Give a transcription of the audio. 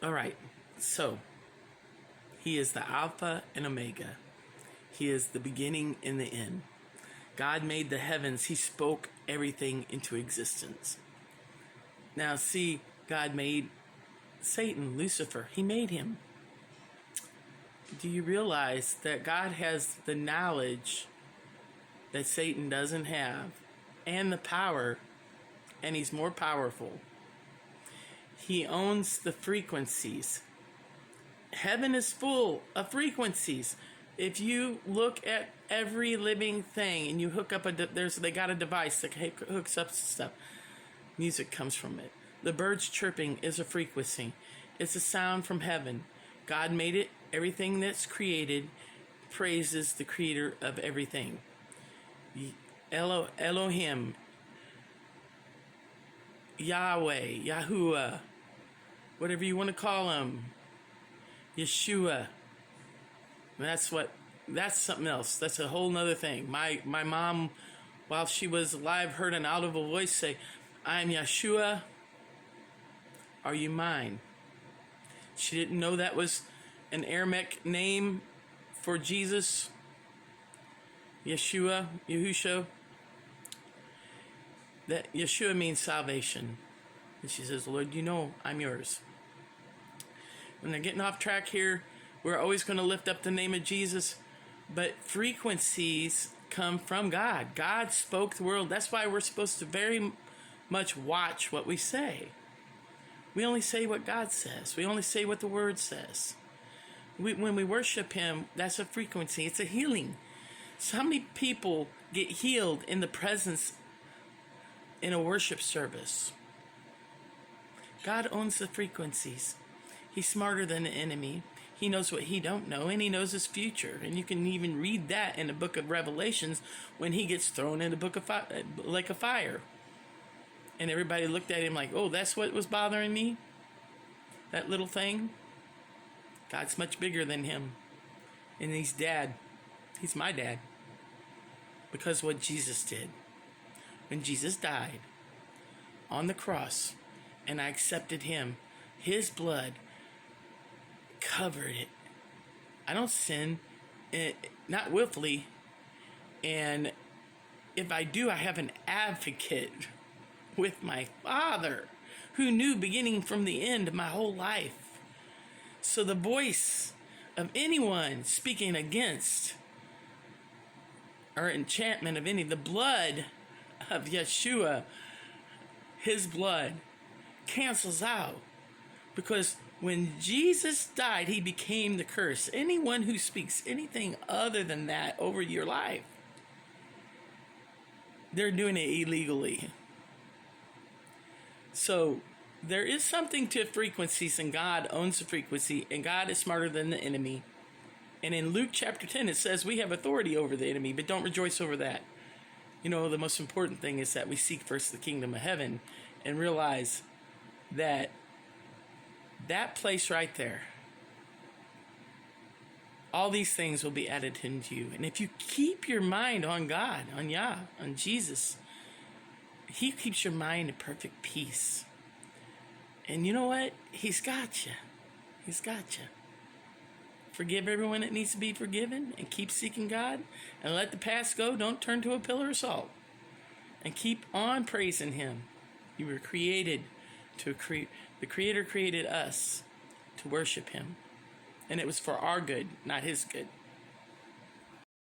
All right. So, he is the Alpha and Omega. He is the beginning and the end. God made the heavens. He spoke everything into existence. Now, see, God made Satan, Lucifer. He made him. Do you realize that God has the knowledge that Satan doesn't have and the power, and he's more powerful? He owns the frequencies. Heaven is full of frequencies. If you look at every living thing and you hook up they got a device that hooks up stuff. Music comes from it. The birds chirping is a frequency. It's a sound from heaven. God made it. Everything that's created praises the creator of everything. Elohim, Yahweh, Yahuwah, whatever you want to call him, Yeshua. That's something else. That's a whole nother thing. My mom, while she was alive, heard an audible voice say, "I am Yeshua. Are you mine?" She didn't know that was an Aramaic name for Jesus. Yeshua, Yahusha. That Yeshua means salvation. And she says, "Lord, you know I'm yours." When they're getting off track here, we're always going to lift up the name of Jesus, but frequencies come from God. God spoke the world. That's why we're supposed to very much watch what we say. We only say what God says. We only say what the Word says. When we worship Him, that's a frequency. It's a healing. So how many people get healed in the presence in a worship service? God owns the frequencies. He's smarter than the enemy. He knows what he don't know, and he knows his future. And you can even read that in the book of Revelations when he gets thrown in the book of lake of fire. And everybody looked at him like, "Oh, that's what was bothering me? That little thing?" God's much bigger than him. And he's dad. He's my dad. Because what Jesus did. When Jesus died on the cross and I accepted him, his blood covered it. I don't sin, not willfully. And if I do, I have an advocate with my Father who knew beginning from the end of my whole life. So the voice of anyone speaking against or enchantment of the blood of Yeshua, his blood cancels out. Because when Jesus died, he became the curse. Anyone who speaks anything other than that over your life, they're doing it illegally. So there is something to frequencies, and God owns the frequency, and God is smarter than the enemy. And in Luke chapter 10, it says we have authority over the enemy, but don't rejoice over that. You know, the most important thing is that we seek first the kingdom of heaven and realize that place right there, all these things will be added into you. And if you keep your mind on God, on Yah, on Jesus, he keeps your mind in perfect peace. And you know what? He's got you. He's got you. Forgive everyone that needs to be forgiven and keep seeking God and let the past go. Don't turn to a pillar of salt and keep on praising him. You were created to the Creator created us to worship him, and it was for our good, not his good.